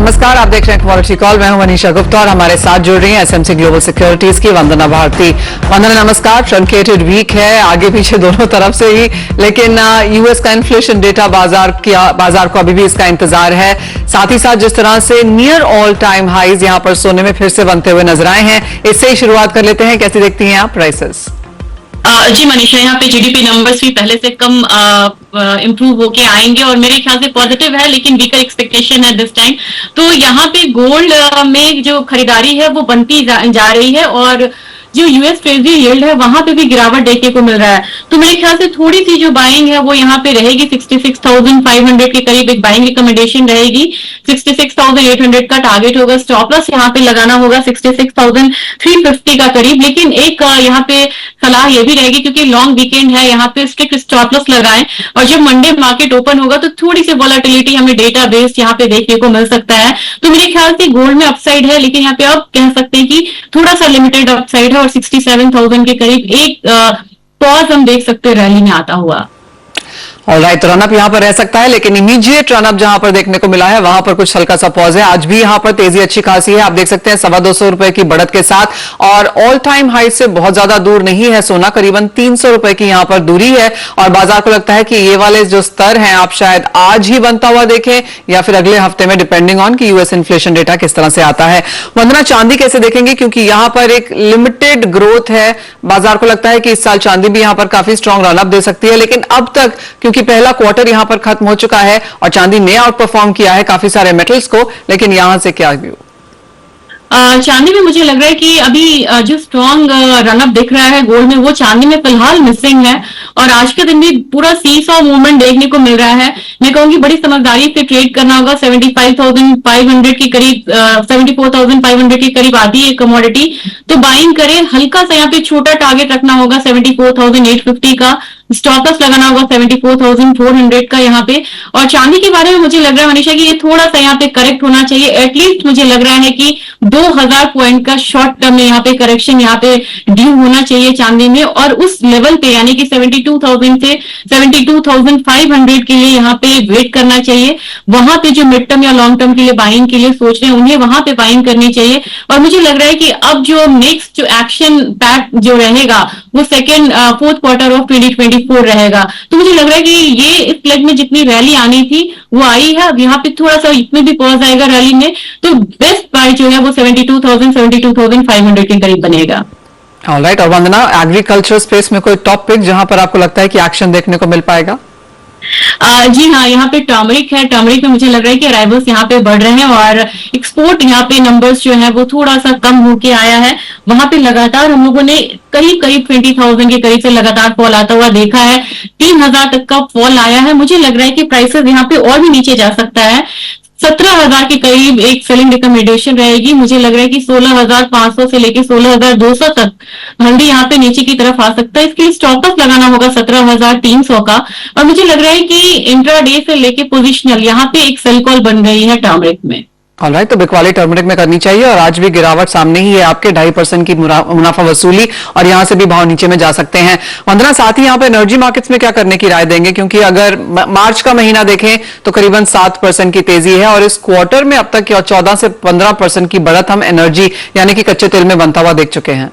नमस्कार, आप देख रहे हैं कमोडिटी कॉल। मैं हूं मनीषा गुप्ता और हमारे साथ जुड़ रही हैं एसएमसी ग्लोबल सिक्योरिटीज की वंदना भारती। वंदना नमस्कार। ट्रंकेटेड वीक है, आगे पीछे दोनों तरफ से ही, लेकिन यूएस का इन्फ्लेशन डेटा बाजार को अभी भी इसका इंतजार है। साथ ही साथ जिस तरह से नियर ऑल टाइम हाइज यहां पर सोने में फिर से बनते हुए नजर आए हैं, इससे ही शुरुआत कर लेते हैं। कैसी देखती हैं आप प्राइसेस? जी मनीषा, यहाँ पे जीडीपी नंबर्स भी पहले से कम इम्प्रूव होके आएंगे और मेरे ख्याल से पॉजिटिव है, लेकिन वीकर एक्सपेक्टेशन है दिस टाइम। तो यहाँ पे गोल्ड में जो खरीदारी है वो बनती जा रही है और जो यूएस ट्रेजरी यील्ड है वहां पे भी गिरावट देखने को मिल रहा है। तो मेरे ख्याल से थोड़ी सी जो बाइंग है वो यहाँ पे रहेगी 66,500 के करीब एक बाइंग रिकमेंडेशन रहेगी। 66,800 का टारगेट होगा। स्टॉप लॉस यहाँ पे लगाना होगा 66,350 का करीब। लेकिन एक यहाँ पे सलाह ये भी रहेगी, क्योंकि लॉन्ग वीकेंड है, यहाँ पे स्ट्रिक्ट स्टॉप लॉस लगाएं और जब मंडे मार्केट ओपन होगा तो थोड़ी सी वॉलेटिलिटी हमें डेटा बेस्ड यहाँ पे देखने को मिल सकता है। तो मेरे ख्याल से गोल्ड में अपसाइड है, लेकिन यहाँ पे आप कह सकते हैं कि थोड़ा सा लिमिटेड अपसाइड है और 67,000 के करीब एक पॉज हम देख सकते हैं रैली में आता हुआ। ऑलराइट, तो रनअप यहां पर रह सकता है, लेकिन इमीडिएट रनअप जहां पर देखने को मिला है वहां पर कुछ हल्का सा पॉज है। आज भी यहां पर तेजी अच्छी खासी है, आप देख सकते हैं 225 रुपए की बढ़त के साथ, और ऑल टाइम हाई से बहुत ज्यादा दूर नहीं है सोना, करीबन 300 रुपए की यहां पर दूरी है। और बाजार को लगता है कि ये वाले जो स्तर हैं आप शायद आज ही बनता हुआ देखें या फिर अगले हफ्ते में, डिपेंडिंग ऑन कि यूएस इन्फ्लेशन डेटा किस तरह से आता है। वंदना, चांदी कैसे देखेंगे? क्योंकि यहां पर एक लिमिटेड ग्रोथ है, बाजार को लगता है कि इस साल चांदी भी यहां पर काफी स्ट्रॉन्ग रनअप दे सकती है, लेकिन अब तक क्योंकि पहला क्वार्टर यहां पर खत्म हो चुका है और चांदी ने आउट परफॉर्म किया है काफी सारे मेटल्स को, लेकिन यहां से क्या व्यू? चांदी में मुझे लग रहा है कि अभी जो स्ट्रॉन्ग रनअप दिख रहा है गोल्ड में, वो चांदी में फिलहाल मिसिंग है। और आज के दिन भी पूरा सीसॉ मूवमेंट देखने को मिल रहा है। मैं कहूंगी बड़ी समझदारी से ट्रेड करना होगा। 75,500 के करीब 74,500 के करीब आती है कमोडिटी, तो बाइंग करें। हल्का सा यहाँ पे छोटा टारगेट रखना होगा 74,850 का। स्टॉप लॉस लगाना होगा 74,400 का यहाँ पे। और चांदी के बारे में मुझे लग रहा है मनीषा कि ये थोड़ा सा यहाँ पे करेक्ट होना चाहिए। एटलीस्ट मुझे लग रहा है कि 2,000 पॉइंट का शॉर्ट टर्म में यहाँ पे करेक्शन यहाँ पे ड्यू होना चाहिए चांदी में, और उस लेवल पे यानी कि 72,000 से 72,500 के लिए यहाँ पे वेट करना चाहिए। वहां पे जो मिड टर्म या लॉन्ग टर्म के लिए बाइंग के लिए सोच रहे हैं उन्हें वहां पे बाइंग करनी चाहिए। और मुझे लग रहा है कि अब जो नेक्स्ट जो एक्शन पैट जो रहेगा वो सेकेंड फोर्थ क्वार्टर ऑफ 2024 रहेगा। तो मुझे लग रहा है कि ये इस लेग में जितनी रैली आनी थी वो आई है। अब यहाँ पे थोड़ा सा इसमें भी पॉज आएगा रैली में, तो बेस्ट बाय जो है वो 72,500 के करीब बनेगा। ऑलराइट, और वंदना, एग्रीकल्चर स्पेस में कोई टॉप पिक जहां पर आपको लगता है कि एक्शन देखने को मिल पाएगा? जी हाँ, यहाँ पे टर्मरिक है। टर्मरिक में मुझे लग रहा है कि अराइवल्स यहाँ पे बढ़ रहे हैं और एक्सपोर्ट यहाँ पे नंबर्स जो है वो थोड़ा सा कम होके आया है। वहां पे लगातार हम लोगों ने करीब 20,000 के करीब से लगातार फॉल आता हुआ देखा है। 3,000 तक का फॉल आया है। मुझे लग रहा है कि प्राइसेस यहाँ पे और भी नीचे जा सकता है। 17,000 के करीब एक सेलिंग रिकमेंडेशन रहेगी। मुझे लग रहा है कि 16,500 से लेकर 16,200 तक मंडी यहाँ पे नीचे की तरफ आ सकता है। इसके लिए स्टॉप लॉस लगाना होगा 17,300 का। और मुझे लग रहा है कि इंट्राडे से लेके पोजिशनल यहाँ पे एक सेल कॉल बन गई है टर्मरिक में। ऑलराइट, तो बिकवाली टर्मरिक में करनी चाहिए, और आज भी गिरावट सामने ही है आपके 2.5% की मुनाफा वसूली, और यहां से भी भाव नीचे में जा सकते हैं। वंदना, साथ ही यहां पे एनर्जी मार्केट्स में क्या करने की राय देंगे? क्योंकि अगर मार्च का महीना देखें तो करीबन 7% की तेजी है, और इस क्वार्टर में अब तक 14 से 15% की बढ़त हम एनर्जी यानी कि कच्चे तेल में बनता हुआ देख चुके हैं।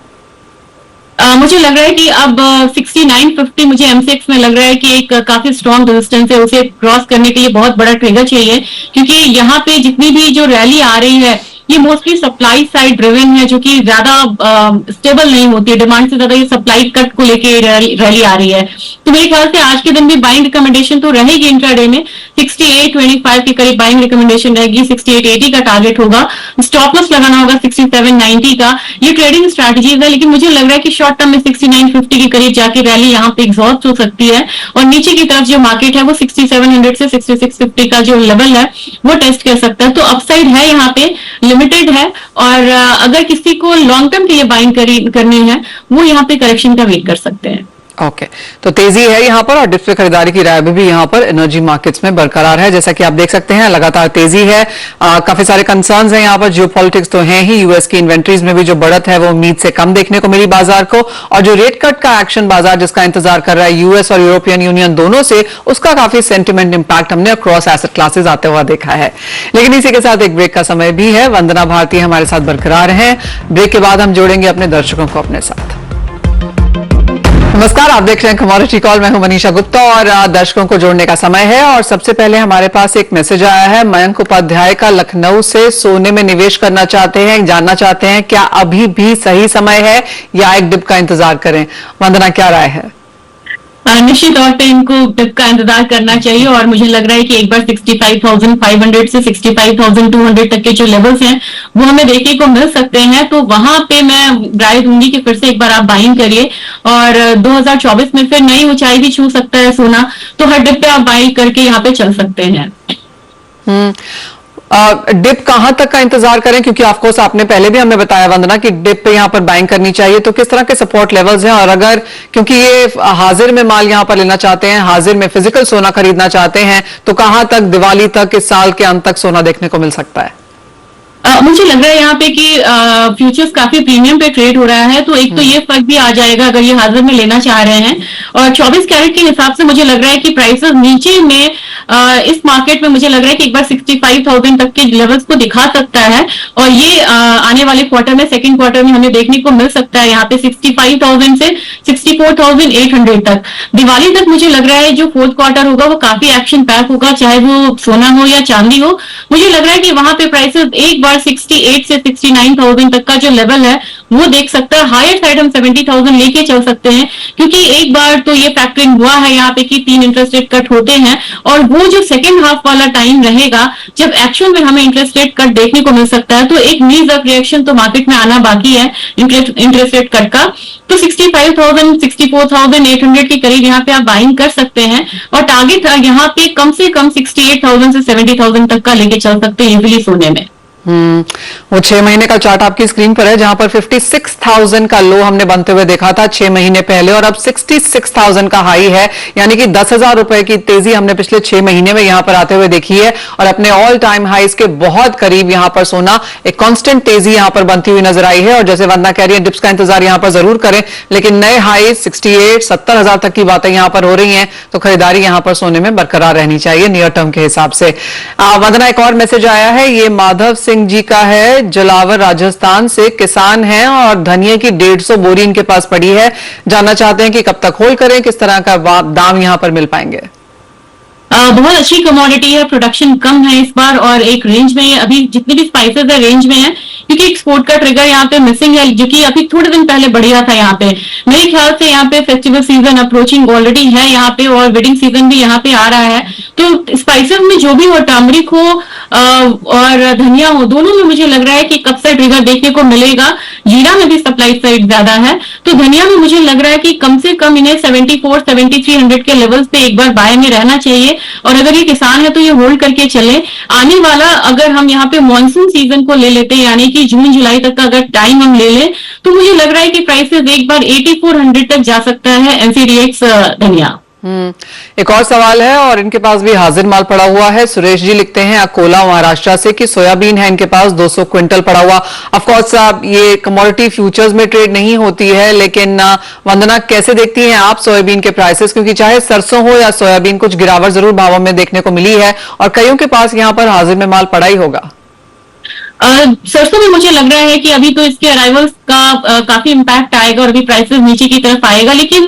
मुझे लग रहा है कि अब 6950 मुझे एमसेक्स में लग रहा है कि एक काफी स्ट्रॉन्ग रेजिस्टेंस है। उसे क्रॉस करने के लिए बहुत बड़ा ट्रिगर चाहिए, क्योंकि यहाँ पे जितनी भी जो रैली आ रही है ये मोस्टली सप्लाई साइड ड्रिवन है, जो कि ज्यादा स्टेबल नहीं होती है। डिमांड से ज्यादा ये सप्लाई कट को लेके रैली आ रही है। तो मेरे ख्याल से आज के दिन भी बाइंग रिकमेंडेशन तो रहेगी इंट्राडे में। 6825 के करीब बाइंग रिकमेंडेशन रहेगी। 6880 का टारगेट होगा। स्टॉप लॉस लगाना होगा 6790 का। ये ट्रेडिंग स्ट्रैटेजीज है, लेकिन मुझे लग रहा है कि शॉर्ट टर्म में 6950 के करीब जाके रैली यहाँ पे एग्जॉस्ट हो सकती है, और नीचे की तरफ जो मार्केट है वो 6700 से 6650 का जो लेवल है वो टेस्ट कर सकता है। तो अपसाइड है यहाँ पे, लिमिटेड है, और अगर किसी को लॉन्ग टर्म के लिए बाइंग करनी है वो यहाँ पे करेक्शन का वेट कर सकते हैं। ओके, तो तेजी है यहाँ पर और डिप्स पे खरीदारी की राय भी यहाँ पर एनर्जी मार्केट्स में बरकरार है। जैसा कि आप देख सकते हैं लगातार तेजी है। काफी सारे कंसर्न्स हैं यहाँ पर, जियोपॉलिटिक्स तो हैं ही, यूएस की इन्वेंट्रीज में भी जो बढ़त है वो उम्मीद से कम देखने को मिली बाजार को, और जो रेट कट का एक्शन बाजार जिसका इंतजार कर रहा है यूएस और यूरोपियन यूनियन दोनों से, उसका काफी सेंटिमेंट इंपैक्ट हमने अक्रॉस एसेट क्लासेस आते हुआ देखा है। लेकिन इसी के साथ एक ब्रेक का समय भी है। वंदना भारती हमारे साथ बरकरार है। ब्रेक के बाद हम जोड़ेंगे अपने दर्शकों को अपने साथ। नमस्कार, आप देख रहे हैं कमोडिटी कॉल। मैं हूं मनीषा गुप्ता और दर्शकों को जोड़ने का समय है। और सबसे पहले हमारे पास एक मैसेज आया है मयंक उपाध्याय का, लखनऊ से। सोने में निवेश करना चाहते हैं, जानना चाहते हैं क्या अभी भी सही समय है या एक डिप का इंतजार करें। वंदना, क्या राय है? निश्चित तौर पे इनको डिप का इंतजार करना चाहिए और मुझे लग रहा है कि एक बार 65,500 से 65,200 तक के जो लेवल्स हैं वो हमें देखने को मिल सकते हैं। तो वहां पे मैं राय दूंगी कि फिर से एक बार आप बाइंग करिए और 2024 में फिर नई ऊंचाई भी छू सकता है सोना, तो हर डिप पे आप बाइंग करके यहाँ पे चल सकते हैं। डिप कहां तक का इंतजार करें, क्योंकि ऑफकोर्स आपने पहले भी हमें बताया वंदना कि डिप पे यहां पर बाइंग करनी चाहिए, तो किस तरह के सपोर्ट लेवल्स हैं? और अगर, क्योंकि ये हाजिर में माल यहां पर लेना चाहते हैं, हाजिर में फिजिकल सोना खरीदना चाहते हैं, तो कहां तक दिवाली तक, इस साल के अंत तक सोना देखने को मिल सकता है? मुझे लग रहा है यहाँ पे कि फ्यूचर्स काफी प्रीमियम पे ट्रेड हो रहा है, तो एक तो ये फर्क भी आ जाएगा अगर ये हाजिर में लेना चाह रहे हैं। और 24 कैरेट के हिसाब से मुझे लग रहा है कि प्राइसेस नीचे में इस मार्केट में मुझे लग रहा है कि एक बार 65,000 तक के लेवल्स को दिखा सकता है और ये आने वाले क्वार्टर में, सेकंड क्वार्टर में हमें देखने को मिल सकता है यहाँ पे 65,000 से 64,800 तक। दिवाली तक मुझे लग रहा है जो फोर्थ क्वार्टर होगा वो काफी एक्शन पैक होगा, चाहे वो सोना हो या चांदी हो। मुझे लग रहा है कि वहां पे प्राइसेस एक बार 68 से 69,000 तक का जो लेवल है वो देख सकता है। हायर साइड हम 70,000 लेके चल सकते हैं, क्योंकि एक बार तो ये फैक्टरिंग हुआ है यहाँ पे कि 3 इंटरेस्ट रेट कट होते हैं और वो जो सेकेंड हाफ वाला टाइम रहेगा जब एक्चुअल में हमें इंटरेस्ट रेट कट देखने को मिल सकता है, तो एक नीज अप रिएक्शन तो मार्केट में आना बाकी है इंटरेस्ट रेट कट का। तो 65,000 64,800 के करीब यहाँ पे आप बाइंग कर सकते हैं और टारगेट यहाँ पे कम से कम 68,000 से 70,000 तक का लेके चल सकते हैं इजीली सोने में। वो 6 महीने का चार्ट आपकी स्क्रीन पर है जहां पर 56,000 का लो हमने बनते हुए देखा था 6 महीने पहले, और अब 66,000 का हाई है, यानी कि 10,000 रुपए की तेजी हमने पिछले 6 महीने में यहां पर आते हुए देखी है। और अपने ऑल टाइम हाईज के बहुत करीब यहां पर सोना एक कांस्टेंट तेजी यहां पर बनती हुई नजर आई है। और जैसे वंदना कह रही है, डिप्स का इंतजार यहां पर जरूर करें, लेकिन नए हाई 68 70,000 तक की बातें यहां पर हो रही हैं, तो खरीदारी यहां पर सोने में बरकरार रहनी चाहिए नियर टर्म के हिसाब से। वंदना, एक और मैसेज आया है, ये माधव सिंह जी का है, जलावर राजस्थान से, किसान हैं और धनिये की 150 बोरी इनके पास पड़ी है। जानना चाहते हैं कि कब तक होल्ड करें, किस तरह का दाम यहां पर मिल पाएंगे? बहुत अच्छी कमोडिटी है, प्रोडक्शन कम है इस बार और एक रेंज में अभी जितनी भी स्पाइसेस है रेंज में है, क्योंकि एक्सपोर्ट का ट्रिगर यहाँ पे मिसिंग है, जो कि अभी थोड़े दिन पहले बढ़िया था यहाँ पे। मेरे ख्याल से यहाँ पे फेस्टिवल सीजन अप्रोचिंग ऑलरेडी है यहाँ पे और वेडिंग सीजन भी यहाँ पे आ रहा है, तो स्पाइसेस में जो भी हो, टर्मरिक हो और धनिया हो, दोनों में मुझे लग रहा है कि कब से ट्रिगर देखने को मिलेगा। जीरा में भी सप्लाई साइड ज्यादा है, तो धनिया में मुझे लग रहा है कि कम से कम इन्हें 74-7300 के लेवल्स पे एक बार बाय में रहना चाहिए। और अगर ये किसान है तो ये होल्ड करके चले। आने वाला अगर हम यहाँ पे मॉनसून सीजन को ले लेते हैं, यानी कि जून जुलाई तक का अगर टाइम हम ले लें, तो मुझे लग रहा है कि प्राइसेस एक बार 8400 तक जा सकता है एनसीडीएक्स धनिया। एक और सवाल है और इनके पास भी हाजिर माल पड़ा हुआ है। सुरेश जी लिखते हैं अकोला महाराष्ट्र से कि सोयाबीन है इनके पास 200 क्विंटल पड़ा हुआ। ऑफ कोर्स ये कमोडिटी फ्यूचर्स में ट्रेड नहीं होती है, लेकिन वंदना, कैसे देखती हैं आप सोयाबीन के प्राइसेस? क्योंकि चाहे सरसों हो या सोयाबीन, कुछ गिरावट जरूर भावों में देखने को मिली है और कईयों के पास यहां पर हाजिर में माल पड़ा ही होगा। सरसों में मुझे लग रहा है कि अभी तो इसके अराइवल्स का काफी इम्पैक्ट आएगा और अभी प्राइसेस नीचे की तरफ आएगा, लेकिन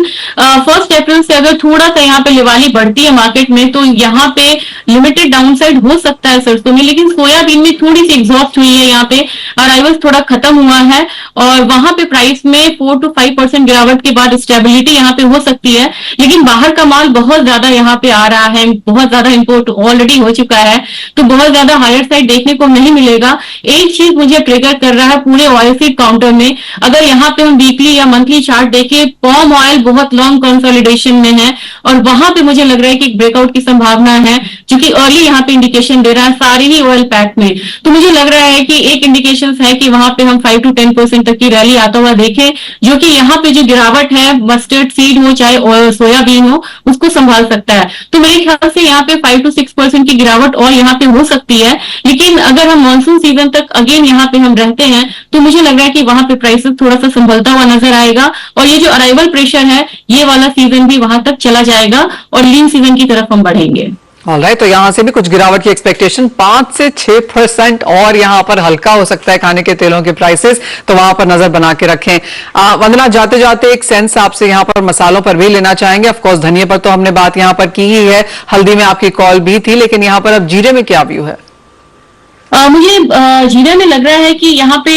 1 अप्रैल से अगर थोड़ा सा यहाँ पे लिवाली बढ़ती है मार्केट में तो यहाँ पे लिमिटेड डाउनसाइड हो सकता है सरसों में। लेकिन सोयाबीन में थोड़ी सी एग्जॉस्ट हुई है, यहाँ पे अराइवल्स थोड़ा खत्म हुआ है और वहां पे प्राइस में 4 to 5% गिरावट के बाद स्टेबिलिटी यहाँ पे हो सकती है। लेकिन बाहर का माल बहुत ज्यादा यहाँ पे आ रहा है, बहुत ज्यादा इंपोर्ट ऑलरेडी हो चुका है, तो बहुत ज्यादा हायर साइड देखने को नहीं मिलेगा। एक चीज मुझे ट्रिगर कर रहा है पूरे ऑयल सीड काउंटर में में अगर यहाँ पे हम वीकली या मंथली चार्ट देखें, पॉम ऑयल बहुत लॉन्ग कंसोलिडेशन में है और वहां पे मुझे लग रहा है कि एक ब्रेकआउट की संभावना है, जो कि अर्ली यहाँ पे इंडिकेशन दे रहा है सारे ही ऑयल पैक में। तो मुझे लग रहा है कि एक इंडिकेशन है कि वहां पे हम 5 to 10% तक की रैली आता हुआ देखें, जो कि यहाँ पे जो गिरावट है मस्टर्ड सीड हो चाहे सोयाबीन हो उसको संभाल सकता है। तो मेरे ख्याल से यहाँ पे 5 to 6% की गिरावट और यहाँ पे हो सकती है। लेकिन अगर हम मानसून सीजन तक अगेन यहाँ पे हम रहते हैं तो मुझे लग रहा है कि वहां पे प्राइसेस थोड़ा सा संभलता हुआ नजर आएगा और ये जो अराइवल प्रेशर है ये वाला सीजन भी वहां तक चला जाएगा और लीन सीजन की तरफ हम बढ़ेंगे। ऑलराइट, तो यहां से भी कुछ गिरावट की एक्सपेक्टेशन 5 से 6% और यहां पर हल्का हो सकता है खाने के तेलों के प्राइसेस, तो वहां पर नजर बना के रखें। वंदना, जाते जाते एक सेंस आपसे यहां पर मसालों पर भी लेना चाहेंगे। ऑफ कोर्स धनिया पर तो हमने बात यहां पर की ही है, हल्दी में आपकी कॉल भी थी, लेकिन यहां पर अब जीरे में क्या व्यू है? मुझे जीरे में लग रहा है कि यहाँ पे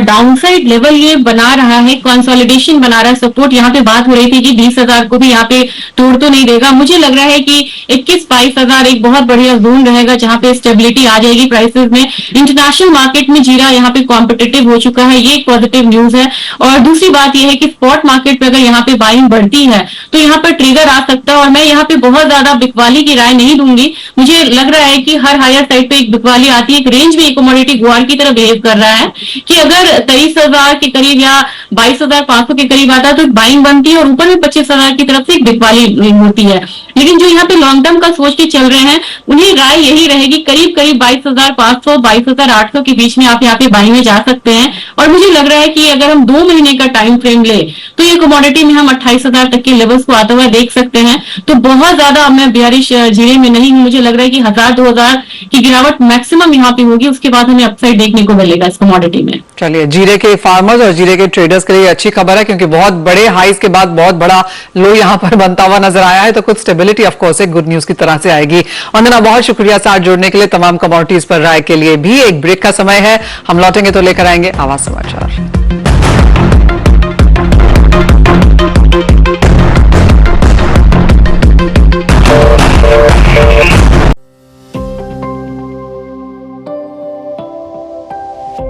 डाउनसाइड लेवल ये बना रहा है, कंसोलिडेशन बना रहा है, सपोर्ट यहाँ पे बात हो रही थी कि 20,000 को भी यहाँ पे तोड़ तो नहीं देगा। मुझे लग रहा है कि 21-22,000 एक बहुत बढ़िया जोन रहेगा जहाँ पे स्टेबिलिटी आ जाएगी प्राइसेस में। इंटरनेशनल मार्केट में जीरा यहाँ पे कॉम्पिटिटिव हो चुका है, ये एक पॉजिटिव न्यूज है। और दूसरी बात यह है कि स्पॉट मार्केट पे अगर यहाँ पे बाइंग बढ़ती है तो यहाँ पर ट्रिगर आ सकता है और मैं यहाँ पे बहुत ज्यादा बिकवाली की राय नहीं दूंगी। मुझे लग रहा है कि हर हायर साइड पे एक बिकवाली आती है, एक रेंज में कमोडिटी गुआर की तरह बिहेव कर रहा है कि अगर 23,000 के करीब या 22,500 के करीब आता है तो बाइंग बनती है और ऊपर में 25,000 की तरफ से एक बिकवाली होती है। लेकिन जो यहाँ पे लॉन्ग टर्म का सोच के चल रहे हैं उन्हें राय यही रहेगी करीब करीब 22,500 22,800 के बीच में आप यहाँ पे बाइंग में जा सकते हैं। और मुझे लग रहा है कि अगर हम 2 महीने का टाइम फ्रेम ले तो ये कमोडिटी में हम 28,000 तक के लेवल्स को आता हुआ देख सकते हैं। तो बहुत ज्यादा मैं बियरिश जीरे में नहीं हूं, मुझे लग रहा है कि 1,000-2,000 की गिरावट मैक्सिमम यहाँ पे होगी, उसके बाद हमें अपसाइड देखने को मिलेगा इस कमोडिटी में। चलिए, जीरे के फार्मर्स और जीरे के ट्रेडर्स के लिए अच्छी खबर है क्योंकि बहुत बड़े हाइस के बाद बहुत बड़ा लो यहां पर बनता हुआ नजर आया है, तो कुछ स्टेबिलिटी ऑफ कोर्स एक गुड न्यूज की तरह से आएगी। वंदना, बहुत शुक्रिया साथ जुड़ने के लिए, तमाम कमोडिटीज पर राय के लिए भी। एक ब्रेक का समय है, हम लौटेंगे तो लेकर आएंगे आवाज समाचार।